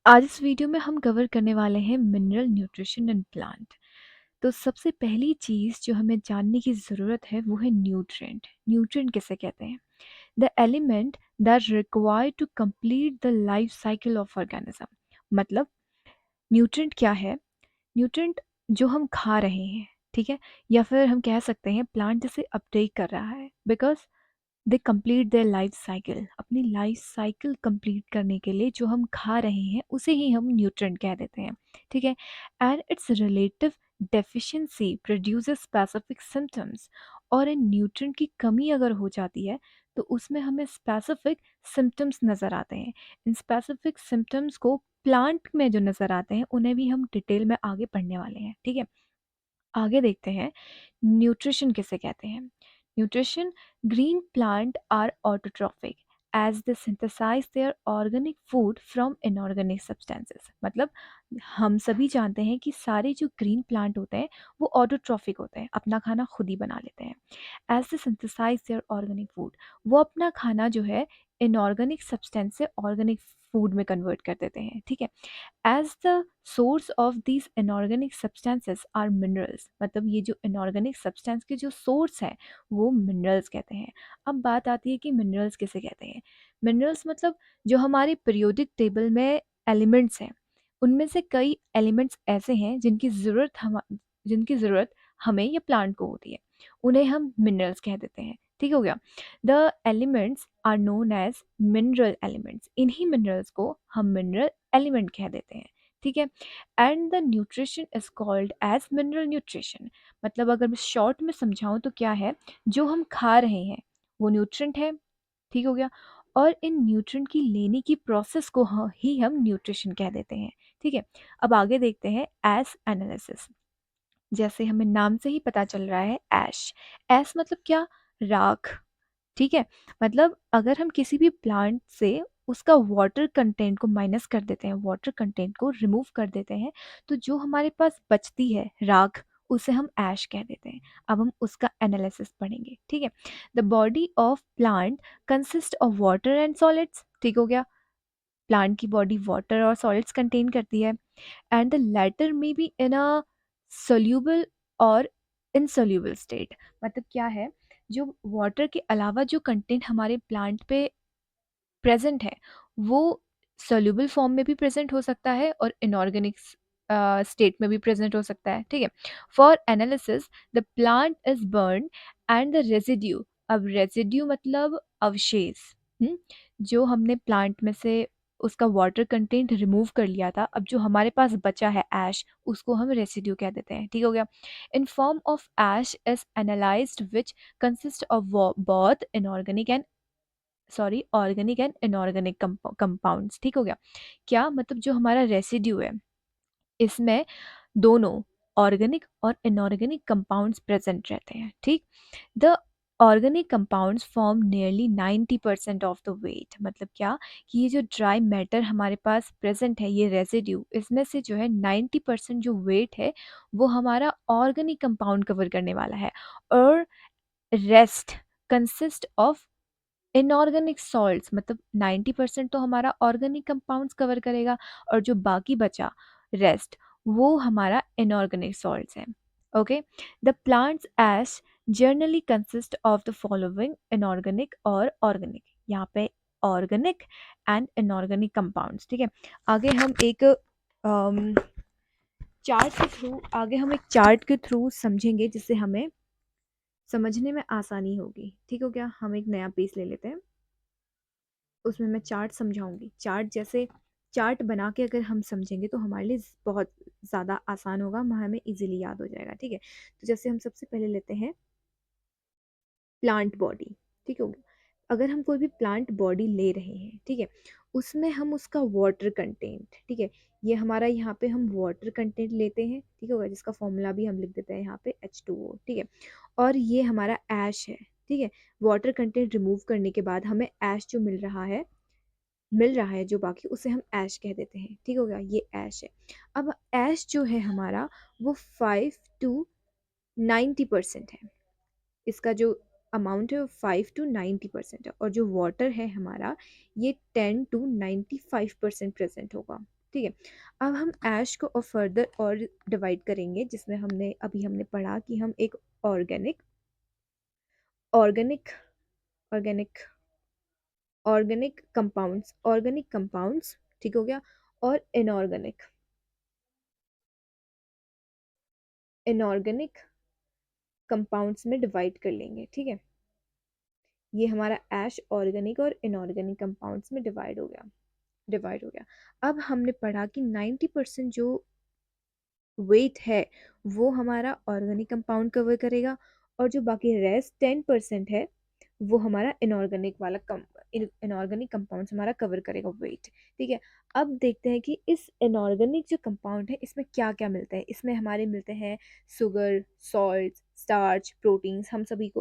आज इस वीडियो में हम कवर करने वाले हैं मिनरल न्यूट्रिशन इन प्लांट। तो सबसे पहली चीज़ जो हमें जानने की ज़रूरत है वो है न्यूट्रिएंट। न्यूट्रिएंट किसे कहते हैं? The element that require to complete the life cycle of organism. मतलब न्यूट्रिएंट क्या है? न्यूट्रिएंट जो हम खा रहे हैं, ठीक है, या फिर हम कह सकते हैं प्लांट जैसे अपटेक कर रहा है, because they complete their life cycle. अपनी लाइफ साइकिल कंप्लीट करने के लिए जो हम खा रहे हैं उसे ही हम न्यूट्रिएंट कह देते हैं, ठीक है। And it's relative deficiency produces specific symptoms. और इन न्यूट्रिएंट की कमी अगर हो जाती है तो उसमें हमें स्पेसिफिक सिम्टम्स नज़र आते हैं। इन स्पेसिफिक सिम्टम्स को प्लांट में जो नज़र आते हैं उन्हें भी हम डिटेल में आगे पढ़ने वाले हैं, ठीक है। आगे देखते हैं न्यूट्रिशन किसे कहते हैं। Nutrition, green plant are autotrophic as they synthesise their organic food from inorganic substances. मतलब हम सभी जानते हैं कि सारे जो ग्रीन प्लांट होते हैं वो ऑटोट्रॉफिक होते हैं, अपना खाना खुद ही बना लेते हैं। As they synthesise their organic food, वो अपना खाना जो है इनऑर्गेनिक सब्सटेंस से ऑर्गेनिक फूड में कन्वर्ट कर देते हैं, ठीक है। As the source of these inorganic substances are minerals. मतलब ये जो इनऑर्गेनिक सब्सटेंस के जो सोर्स है वो मिनरल्स कहते हैं। अब बात आती है कि मिनरल्स किसे कहते हैं। मिनरल्स मतलब जो हमारे पीरियोडिक टेबल में एलिमेंट्स हैं उनमें से कई एलिमेंट्स ऐसे हैं जिनकी ज़रूरत हमें या प्लांट को होती है, उन्हें हम मिनरल्स कह देते हैं, ठीक हो गया। The elements are known as mineral elements. इन्हीं मिनरल्स को हम मिनरल एलिमेंट कह देते हैं, ठीक है। And the nutrition is called as mineral nutrition. मतलब अगर मैं शॉर्ट में समझाऊं तो क्या है, जो हम खा रहे हैं वो न्यूट्रिएंट है, ठीक हो गया। और इन न्यूट्रिएंट की लेने की प्रोसेस को ही हम न्यूट्रिशन कह देते हैं, ठीक है। अब आगे देखते हैं एस एनालिसिस। जैसे हमें नाम से ही पता चल रहा है ऐश। ऐश मतलब क्या? राख, ठीक है। मतलब अगर हम किसी भी प्लांट से उसका वाटर कंटेंट को माइनस कर देते हैं, वाटर कंटेंट को रिमूव कर देते हैं, तो जो हमारे पास बचती है राख उसे हम ऐश कह देते हैं। अब हम उसका एनालिसिस पढ़ेंगे, ठीक है। The body of plant consist of water and solids, ठीक हो गया। प्लांट की बॉडी वाटर और सॉलिड्स कंटेन करती है। एंड द लेटर में बी इन अ सोल्यूबल और इनसोल्यूबल स्टेट। मतलब क्या है, जो वाटर के अलावा जो कंटेंट हमारे प्लांट पे प्रेजेंट है वो सोल्यूबल फॉर्म में भी प्रेजेंट हो सकता है और इनऑर्गेनिक स्टेट में भी प्रेजेंट हो सकता है, ठीक है। For analysis the plant is burn and the residue. अब रेजिड्यू मतलब अवशेष, जो हमने प्लांट में से उसका वाटर कंटेंट रिमूव कर लिया था, अब जो हमारे पास बचा है ऐश उसको हम रेसिड्यू कह देते हैं, ठीक हो गया। In form of ash is analysed which consist of both inorganic and organic and inorganic compounds, ठीक हो गया। क्या मतलब जो हमारा रेसिड्यू है इसमें दोनों ऑर्गेनिक और इनऑर्गेनिक कंपाउंड्स प्रेजेंट रहते हैं, ठीक। The organic compounds form nearly 90% of the weight. मतलब क्या कि ये जो ड्राई मैटर हमारे पास प्रेजेंट है, ये रेसिड्यू, इसमें से जो है 90% जो वेट है वो हमारा ऑर्गेनिक कंपाउंड कवर करने वाला है। और rest consist of inorganic salts. मतलब 90% तो हमारा ऑर्गेनिक कंपाउंड्स कवर करेगा और जो बाकी बचा रेस्ट वो हमारा इनऑर्गेनिक सॉल्ट्स हैं, okay. The plants ash generally consist of the following inorganic और ऑर्गेनिक। यहाँ पे ऑर्गेनिक एंड इनऑर्गेनिक कंपाउंड्स, ठीक है। आगे हम एक चार्ट के थ्रू समझेंगे जिससे हमें समझने में आसानी होगी, ठीक हो गया। हम एक नया पेज ले लेते हैं, उसमें मैं चार्ट समझाऊंगी। चार्ट बना के अगर हम समझेंगे तो हमारे लिए बहुत ज़्यादा आसान होगा, हमें इजीली याद हो जाएगा, ठीक है। तो जैसे हम सबसे पहले लेते हैं प्लांट बॉडी, ठीक है। अगर हम कोई भी प्लांट बॉडी ले रहे हैं, ठीक है, उसमें हम उसका वाटर कंटेंट, ठीक है, ये हमारा यहाँ पे हम वाटर कंटेंट लेते हैं, ठीक होगा, जिसका फॉर्मूला भी हम लिख देते हैं यहाँ पे H2O, ठीक है। और ये हमारा ऐश है, ठीक है। वाटर कंटेंट रिमूव करने के बाद हमें ऐश जो मिल रहा है जो बाकी, उसे हम ऐश कह देते हैं, ठीक हो गया, ये ऐश है। अब ऐश जो है हमारा वो 5 to 90% है। इसका जो अमाउंट है वो 5 to 90% है। और जो वाटर है हमारा ये 10 to 95% प्रेजेंट होगा। ठीक है। अब हम ऐश को और फर्दर और डिवाइड करेंगे, जिसमें हमने पढ़ा कि हम एक organic organic organic organic compounds ठीक हो गया, और इनऑर्गेनिक कंपाउंड्स में डिवाइड कर लेंगे। ठीक है, ये हमारा ऐश ऑर्गेनिक और इनऑर्गेनिक कंपाउंड्स में डिवाइड हो गया। अब हमने पढ़ा कि 90% जो वेट है वो हमारा ऑर्गेनिक कंपाउंड कवर करेगा, और जो बाकी रेस्ट 10% है वो हमारा इनऑर्गेनिक कंपाउंड हमारा कवर करेगा वेट। ठीक है, अब देखते हैं कि इस इनऑर्गेनिक जो कंपाउंड है इसमें क्या क्या मिलते हैं। इसमें हमारे मिलते हैं शुगर, सॉल्ट, स्टार्च, प्रोटीन्स। हम सभी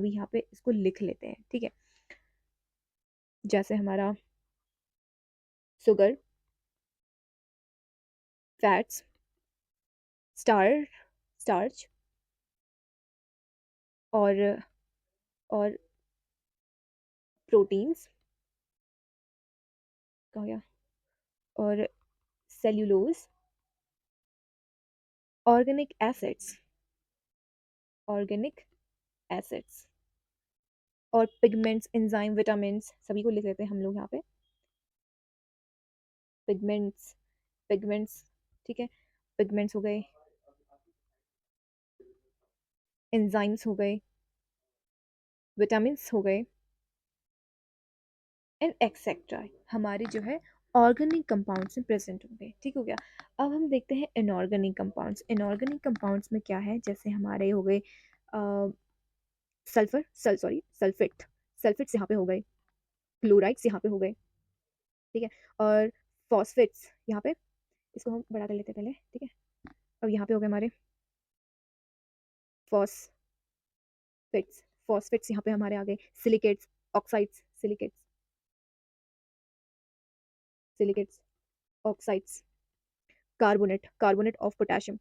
यहाँ पे इसको लिख लेते हैं। ठीक है, जैसे हमारा शुगर, फैट्स, स्टार स्टार्च, और और प्रोटीन्स का हो गया, और cellulose, organic acids organic acids और पिगमेंट्स, एंजाइम, विटामिन्स, सभी को लिख लेते हैं हम लोग यहाँ पे। पिगमेंट्स पिगमेंट्स ठीक है, पिगमेंट्स हो गए, एंजाइम्स हो गए, विटामिन्स हो गए, एंड एक्सेट्रा हमारे जो है ऑर्गेनिक कंपाउंड्स में प्रेजेंट होंगे। ठीक हो गया। अब हम देखते हैं इनऑर्गेनिक कंपाउंड्स में क्या है। जैसे हमारे हो गए सल्फेट्स यहाँ पे हो गए, क्लोराइड्स यहाँ पे हो गए। ठीक है, और फॉस्फेट्स यहाँ पे, इसको हम बड़ा कर लेते हैं पहले। ठीक है, अब यहाँ पे हो गए हमारे फॉस्फेट्स फॉस्फेट्स यहाँ पे हमारे आ गए, silicates, oxides, silicates, oxides, carbonate of potassium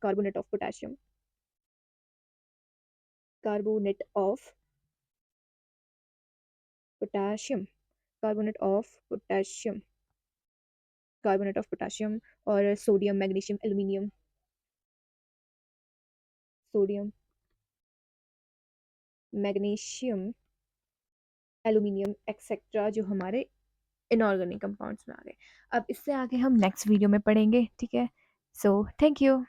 potassium और सोडियम, मैग्नीशियम, एल्यूमिनियम एक्सेट्रा, जो हमारे इनऑर्गेनिक कंपाउंड्स में आ गए। अब इससे आगे हम नेक्स्ट वीडियो में पढ़ेंगे। ठीक है, सो थैंक यू।